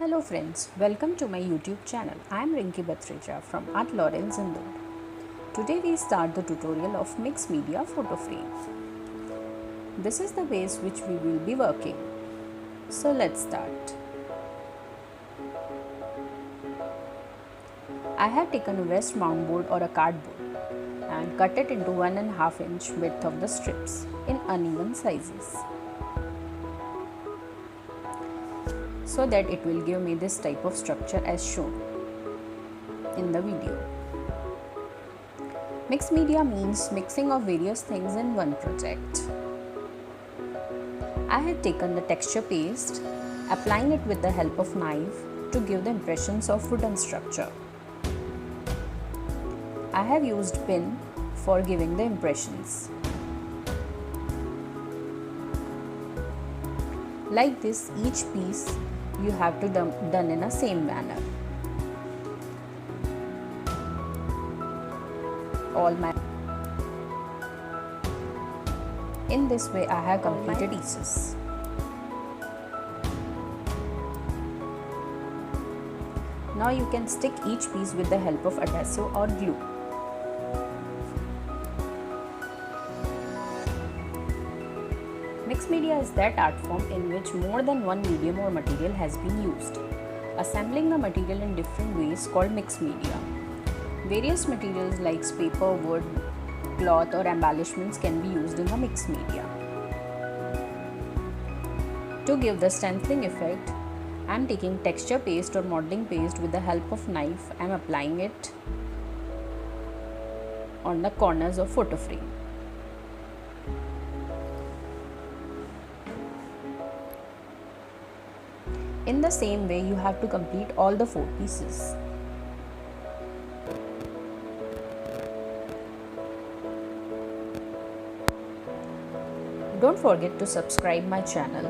Hello friends, welcome to my YouTube channel. I am Rinki Batreja from Art Lawrence Indore. Today we start the tutorial of mixed media photo frame. This is the base which we will be working. So let's start. I have taken a west mount board or a cardboard and cut it into 1.5 inch width of the strips in uneven sizes, so that it will give me this type of structure as shown in the video. Mixed media means mixing of various things in one project. I had taken the texture paste, applying it with the help of knife to give the impressions of wooden structure. I have used pin for giving the impressions. Like this, each piece you have to done in a same manner. In this way I have completed pieces. Now you can stick each piece with the help of adhesive or glue. Mixed media is that art form in which more than one medium or material has been used. Assembling the material in different ways called mixed media. Various materials like paper, wood, cloth or embellishments can be used in the mixed media. To give the stenciling effect, I am taking texture paste or modeling paste with the help of knife. I am applying it on the corners of photo frame. In the same way, you have to complete all the 4 pieces. Don't forget to subscribe my channel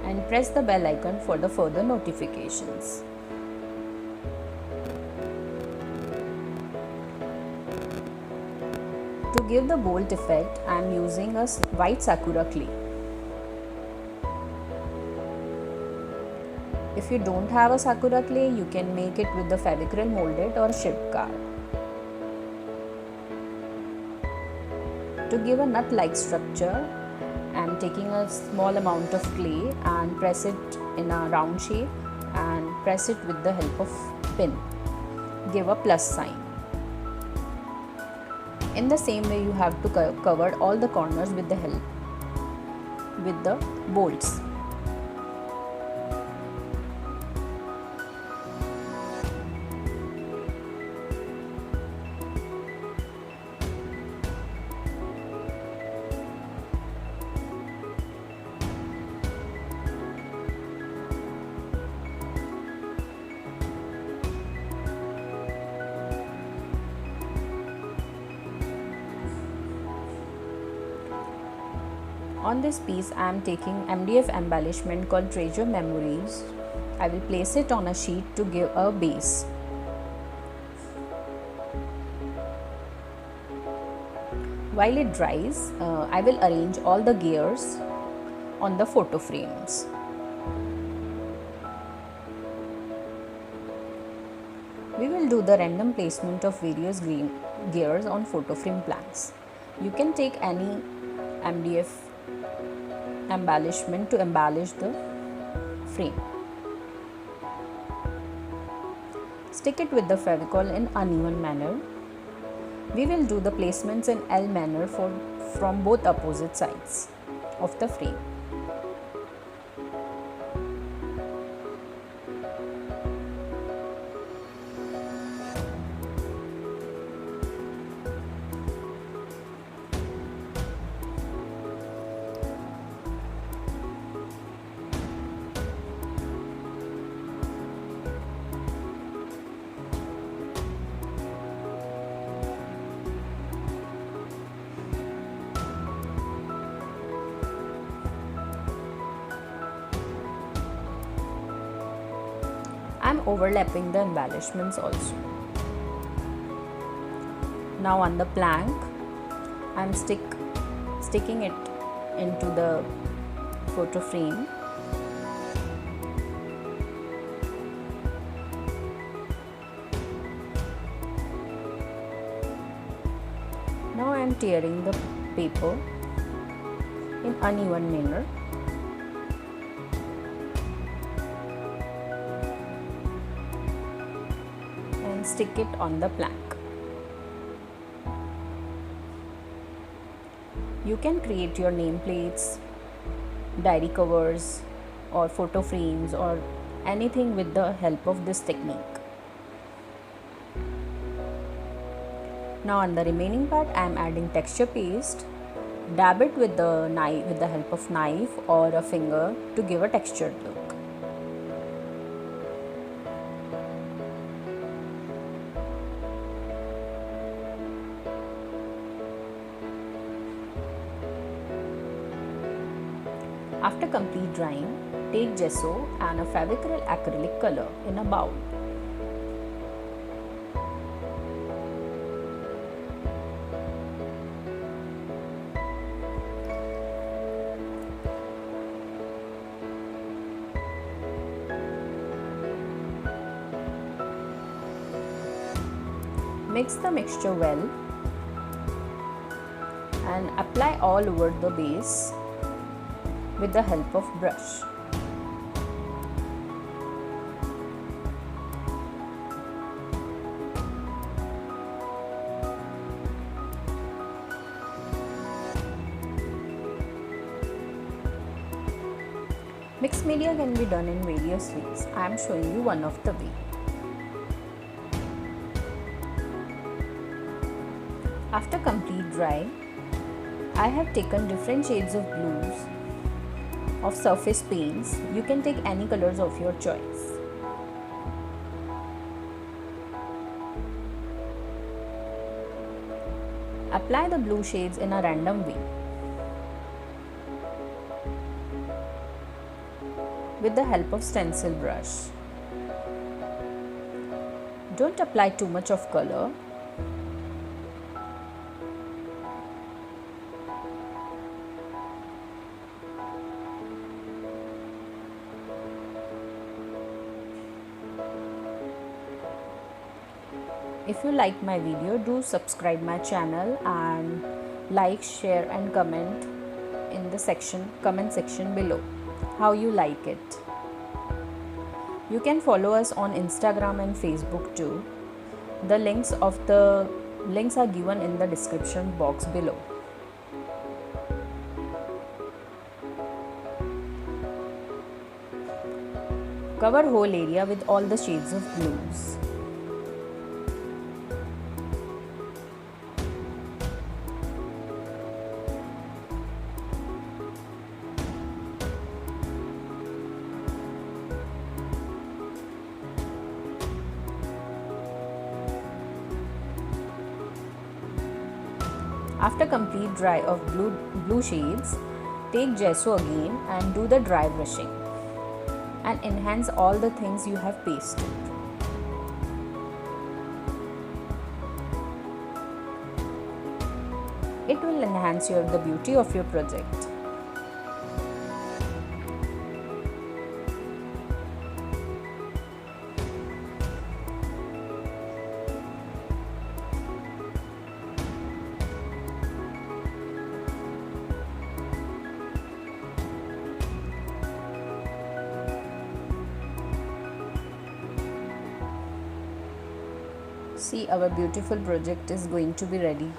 and press the bell icon for the further notifications. To give the bolt effect, I am using a white sakura clay. If you don't have a sakura clay, you can make it with the Fevicryl molded or shipped card. To give a nut-like structure, I am taking a small amount of clay and press it in a round shape and press it with the help of pin. Give a plus sign. In the same way, you have to cover all the corners with the help with the bolts. On this piece, I am taking MDF embellishment called Treasure Memories. I will place it on a sheet to give a base. While it dries, I will arrange all the gears on the photo frames. We will do the random placement of various gears on photo frame planks. You can take any MDF embellishment to embellish the frame. Stick it with the Fevicol in uneven manner. We will do the placements in L manner from both opposite sides of the frame. I am overlapping the embellishments also. Now on the plank, I am sticking it into the photo frame am tearing the paper in uneven manner. And stick it on the plank. You can create your nameplates, diary covers, or photo frames, or anything with the help of this technique. Now on the remaining part, I am adding texture paste. Dab it with the knife, with the help of knife or a finger, to give a textured look. After complete drying, take gesso and a Fevicryl acrylic color in a bowl. Mix the mixture well and apply all over the base with the help of brush. Mixed media can be done in various ways. I am showing you one of the way. After complete dry, I have taken different shades of blues of surface paints. You can take any colors of your choice. Apply the blue shades in a random way with the help of stencil brush. Don't apply too much of color. If you like my video, do subscribe my channel and like, share and comment in the comment section below how you like it. You can follow us on Instagram and Facebook too. The links are given in the description box below. Cover whole area with all the shades of blues. After complete dry of blue shades, take gesso again and do the dry brushing and enhance all the things you have pasted. It will enhance the beauty of your project. See, our beautiful project is going to be ready.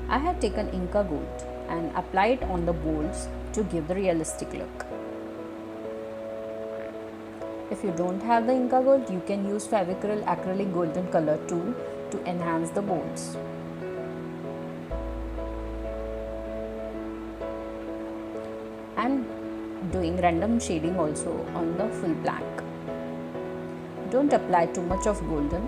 I have taken Inca Gold and applied it on the bowls to give the realistic look. If you don't have the Inca Gold, you can use Fevicryl acrylic golden color too to enhance the bowls. I'm doing random shading also on the full plank. Don't apply too much of golden.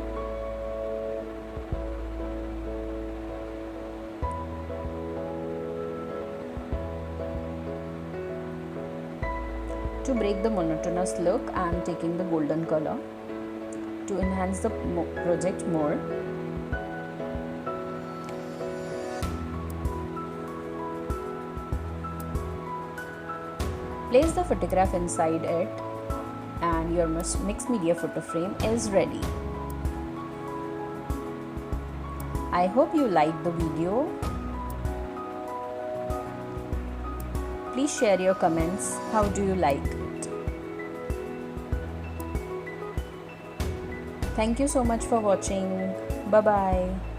To break the monotonous look, I am taking the golden color to enhance the project more. Place the photograph inside it and your mixed media photo frame is ready. I hope you liked the video. Please share your comments. How do you like it? Thank you so much for watching. Bye bye.